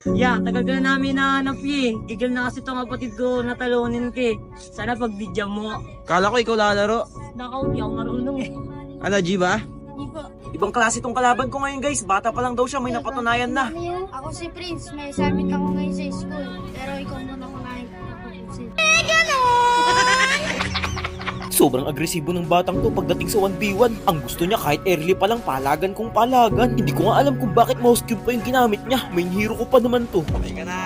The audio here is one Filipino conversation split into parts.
Yeah, tagal ka na namin nahanap eh. Igil na kasi itong kapatid ko na talunin ka eh. Sana pagbidyan mo. Kala ko ikaw lalaro. Nakaw, di ako marunong eh. Ano, G ba? Di ba? Ibang klase tong kalaban ko ngayon guys. Bata pa lang daw siya, may napatunayan na. Ako si Prince, may assignment ako ngayon sa school. Pero ikaw muna kunahin ko. Sobrang agresibo ng batang to pagdating sa 1v1. Ang gusto niya kahit early pa lang palagan kung palagan. Hindi ko nga alam kung bakit mouse cube pa yung ginamit niya. Main hero ko pa naman to. Patay ka na.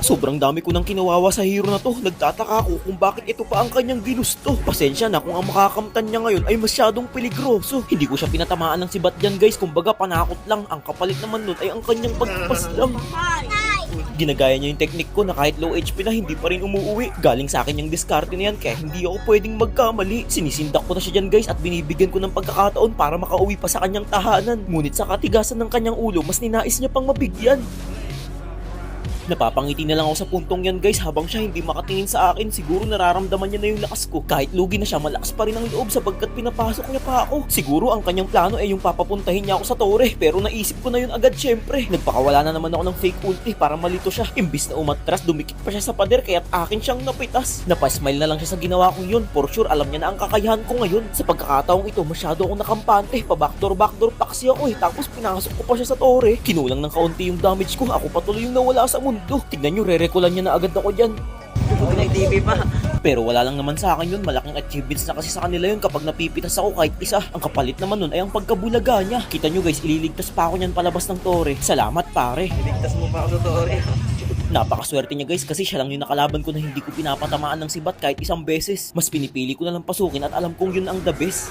Sobrang dami ko nang kinawawa sa hero na to. Nagtataka ako kung bakit ito pa ang kanyang ginusto. Pasensya na kung ang makakamtan niya ngayon ay masyadong peligroso. Hindi ko siya pinatamaan ng sibat dyan guys. Kumbaga panakot lang. Ang kapalit naman nun ay ang kanyang pagpas lang. Ginagaya niya yung technique ko na kahit low HP na hindi pa rin umuuwi. Galing sa akin yung diskarte na yan kaya hindi ako pwedeng magkamali. Sinisindak ko na siya dyan guys at binibigyan ko ng pagkakataon para makauwi pa sa kanyang tahanan. Ngunit sa katigasan ng kanyang ulo mas ninais niya pang mabigyan. Napapangiti na lang ako sa puntong yan guys habang siya hindi makatingin sa akin. Siguro nararamdaman niya na yung lakas ko. Kahit lugi na siya, malakas pa rin ang loob sapagkat pinapasok niya pa ako. Siguro ang kanyang plano ay yung papapuntahin niya ako sa tore. Pero naisip ko na yun agad syempre. Nagpakawala na naman ako ng fake ulti para malito siya. Imbis na umatras, dumikit pa siya sa pader kaya't akin siyang napitas. Napasmile na lang siya sa ginawa kong yun. For sure alam niya na ang kakayahan ko ngayon. Sa pagkakataong ito masyado akong nakampante. Pa-backdoor paksi ako eh. Tapos pinasok ko pa siya sa tore. Kinulang ng kaunti yung damage ko. Ako patuloy yung nawala sa mundo. Tignan nyo, re-recolan niya na agad ako dyan. TV pa. Pero wala lang naman sa akin yun. Malaking achievements na kasi sa kanila yun kapag napipitas ako kahit isa. Ang kapalit naman nun ay ang pagkabulaga niya. Kita nyo guys, ililigtas pa ako niyan palabas ng tore. Salamat pare. Iligtas mo pa ako sa tore. Napakaswerte niya guys kasi siya lang yung nakalaban ko na hindi ko pinapatamaan ng sibat kahit isang beses. Mas pinipili ko na lang pasukin at alam kong yun ang the best.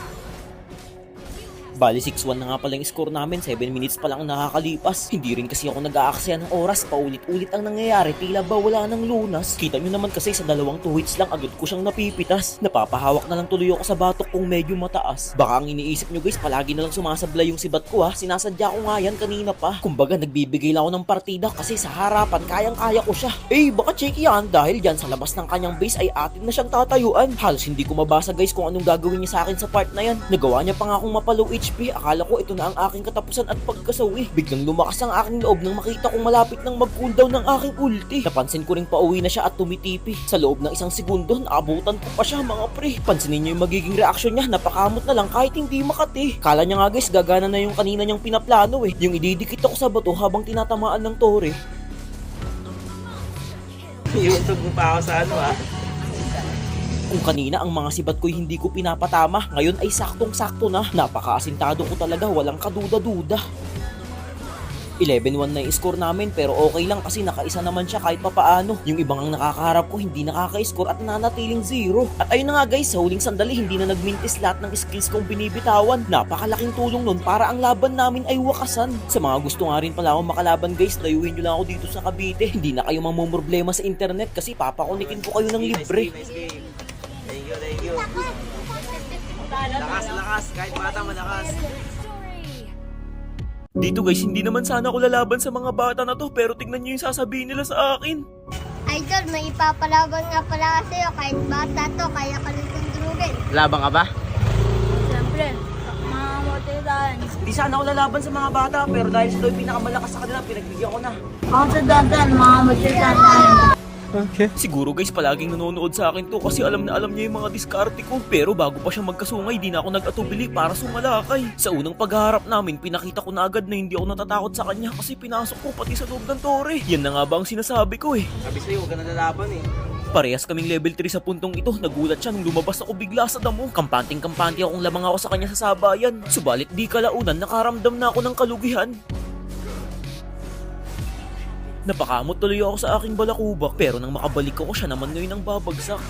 Bali 6-1 na nga pala yung score namin, 7 minutes pa lang ang nakakalipas. Hindi rin kasi ako nag-aaksaya ng oras, paulit-ulit ang nangyayari, tila ba wala ng lunas. Kita nyo naman kasi sa dalawang 2 hits lang agad ko siyang napipitas. Napapahawak na lang tuloy ako sa batok kung medyo mataas. Baka ang iniisip nyo guys, palagi na lang sumasablay yung sibat ko ha, sinasadya ko nga yan kanina pa. Kumbaga nagbibigay lang ako ng partida kasi sa harapan kayang-kaya ko siya. Baka check yan dahil dyan sa labas ng kanyang base ay atin na siyang tatayuan. Halos hindi ko mabasa guys kung anong gagawin niya sa akin sa part na yan. Nagawa niya pa nga akong mapalow HP, akala ko ito na ang aking katapusan at pagkasawi. Biglang lumakas ang aking loob nang makita kong malapit nang mag-cooldown ng aking ulti. Napansin ko ring pauwi na siya at tumitipi. Sa loob ng isang segundo, naabutan ko pa siya mga pre. Pansinin niyo yung magiging reaksyon niya, napakamot na lang kahit hindi makati. Kala niya nga guys, gagana na yung kanina niyang pinaplano eh. Yung ididikit ako sa bato habang tinatamaan ng tore. YouTube mo pa ako sa ano ah. Kung kanina ang mga sibat ko'y hindi ko pinapatama, ngayon ay saktong-sakto na. Napaka-asintado ko talaga, walang kaduda-duda. 11-1 na yung score namin pero okay lang kasi nakaisa naman siya kahit papaano. Yung ibang ang nakakaharap ko hindi nakaka-score at nanatiling 0. At ayun na nga guys, sa huling sandali hindi na nagmintis lahat ng skills kong binibitawan. Napakalaking tulong nun para ang laban namin ay wakasan. Sa mga gusto nga rin pala akong makalaban guys, layuhin nyo lang ako dito sa Cavite. Hindi na kayo mamumroblema sa internet kasi papakunikin ko kayo ng libre. Nice game. Thank you. Lakas, kahit bata malakas. Dito guys, hindi naman sana ako lalaban sa mga bata na to pero tignan nyo yung sasabihin nila sa akin. Idol, may ipapalaban nga pala sa'yo. Kahit bata to, kaya ka rin tundurugin. Labang ka ba? Siyempre, mga motivahan. Hindi sana ako lalaban sa mga bata pero dahil sila yung pinakamalakas sa kanila, pinagbigyan ko na. Ako sa dadan, mga magsasasayan. Siguro guys, palaging nanonood sa akin to kasi alam na alam niya yung mga diskarte ko. Pero bago pa siya magkasungay, di na ako nag-atubili para sumalakay. Sa unang pagharap namin, pinakita ko na agad na hindi ako natatakot sa kanya kasi pinasok ko pati sa loob ng tore. Yan na nga ba ang sinasabi ko eh. Sabi sa'yo, huwag ka na lalaban eh. Parehas kaming level 3 sa puntong ito. Nagulat siya nung lumabas ako bigla sa damo. Kampanting-kampante akong lamang ako sa kanya sa sabayan. Subalit di kalaunan, nakaramdam na ako ng kalugihan. Napakamot tuloy ako sa aking balakubak pero nang makabalik ako siya naman ngayon ang babagsak.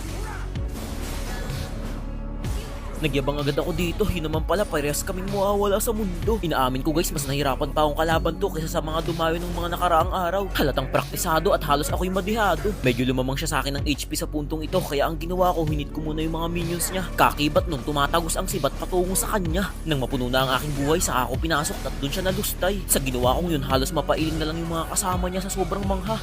Nagyabang agad ako dito, yun naman pala parehas kaming mawawala sa mundo. Inaamin ko guys, mas nahirapan pa akong kalaban to kaysa sa mga dumayo ng mga nakaraang araw. Halatang praktisado at halos ako'y madihado. Medyo lumamang siya sa akin ng HP sa puntong ito kaya ang ginawa ko, hinit ko muna yung mga minions niya. Kakibat nun, tumatagos ang sibat patungo sa kanya. Nang mapuno na ang aking buhay, saka ako pinasok at dun siya nalustay. Sa ginawa kong yun, halos mapailing na lang yung mga kasama niya sa sobrang mangha.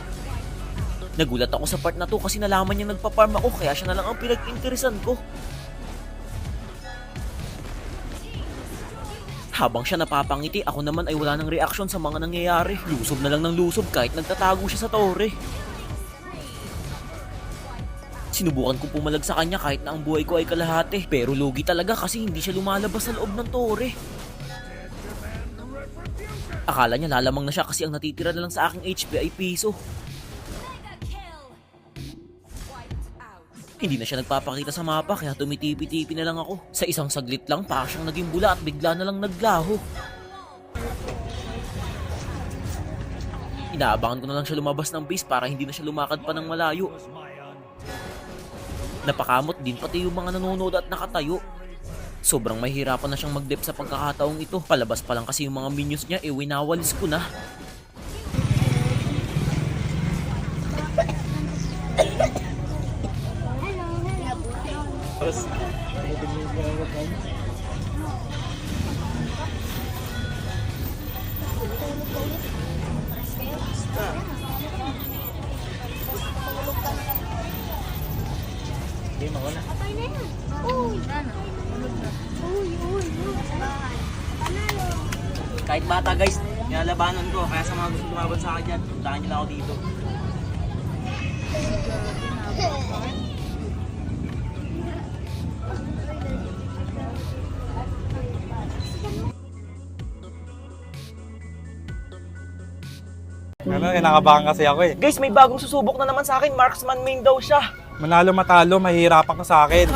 Nagulat ako sa part na to kasi nalaman niya nagpa-farm ako kaya siya na lang ang pinag-interesan ko. Habang siya napapangiti, ako naman ay wala ng reaksyon sa mga nangyayari. Lusob na lang ng lusob kahit nagtatago siya sa tore. Sinubukan ko pumalag sa kanya kahit na ang buhay ko ay kalahati. Pero lugi talaga kasi hindi siya lumalabas sa loob ng tore. Akala niya lalamang na siya kasi ang natitira na lang sa aking HP ay piso. Hindi na siya nagpapakita sa mapa kaya tumitipi-tipi na lang ako. Sa isang saglit lang pa siyang naging bula at bigla na lang naglaho. Inaabangan ko na lang siya lumabas ng base para hindi na siya lumakad pa ng malayo. Napakamot din pati yung mga nanonood at nakatayo. Sobrang mahirapan na siyang mag-dep sa pagkakataong ito. Palabas pa lang kasi yung mga minions niya winawalis ko na. Kahit bata guys, nilalabanan ko. Kaya sa mga gusto lumaban sa akin dyan, puntahan nyo lang ako dito. Ano, nakabahan kasi ako eh. Guys, may bagong susubok na naman sa akin. Marksman main daw siya. Manalo matalo, mahihirapan ka sa akin.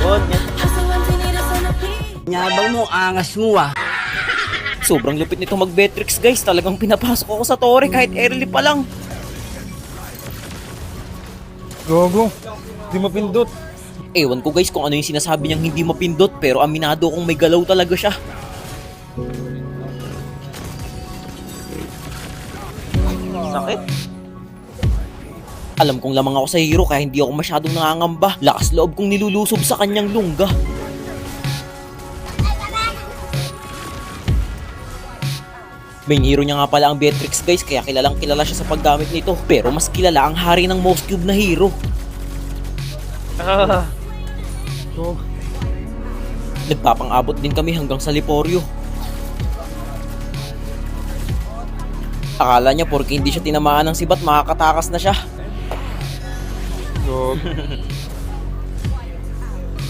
Yun. Nyabang mo, angas mo ah. Sobrang lupit nito mag-Betrix guys. Talagang pinapasok ako sa tore kahit early pa lang. Gogo, di mapindot. Ewan ko guys kung ano yung sinasabi niyang hindi mapindot pero aminado kong may galaw talaga siya. Sakit. Alam kong lamang ako sa hero kaya hindi ako masyadong nangangamba. Lakas loob kong nilulusob sa kanyang lungga. Main hero niya nga pala ang Beatrix guys kaya kilalang kilala siya sa paggamit nito. Pero mas kilala ang hari ng Most Cube na hero. Nagpapang-abot din kami hanggang sa Liporio. Akala niya porke hindi siya tinamaan ng sibat makakatakas na siya. Gogo.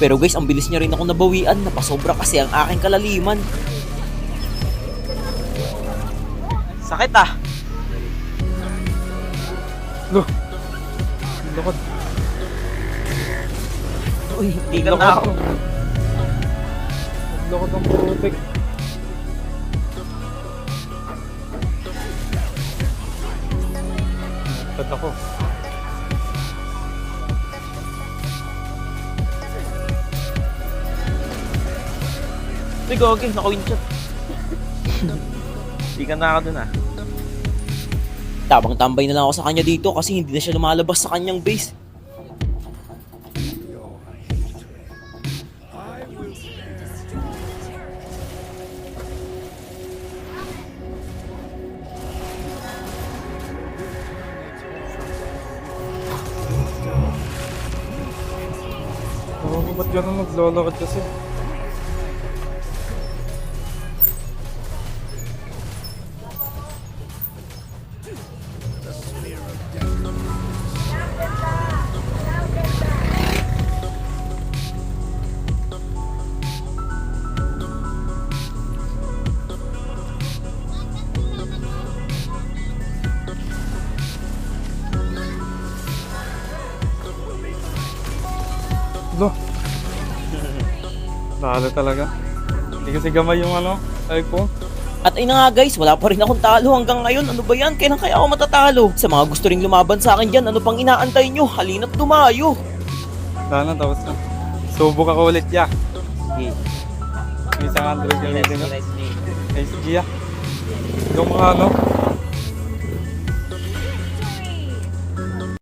Pero guys ang bilis niya rin ako nabawian. Napasobra kasi ang aking kalaliman. Sakit ah. Lo. Lakad. Uy, hindi ka na ako. Lakad ang putik. Lakad ako. Uy, gogi, naka-winshot. Hindi ka na ako dun ah. Tabang tambay na lang ako sa kanya dito kasi hindi na siya lumalabas sa kanyang base. Gogo, ba't gano'n naglalakad kasi? Lo. Lalo talaga. Hindi kasi gamay yung type ko. At ayun na nga guys, wala pa rin akong talo hanggang ngayon. Ano ba yan? Kailan kaya ako matatalo? Sa mga gusto ring lumaban sa akin dyan, ano pang inaantay nyo? Halina't tumayo. Sana tapos na. Subok ako ulit ya. Okay. May isang Android gamitin ko. Nice name. SG ya. Yung mga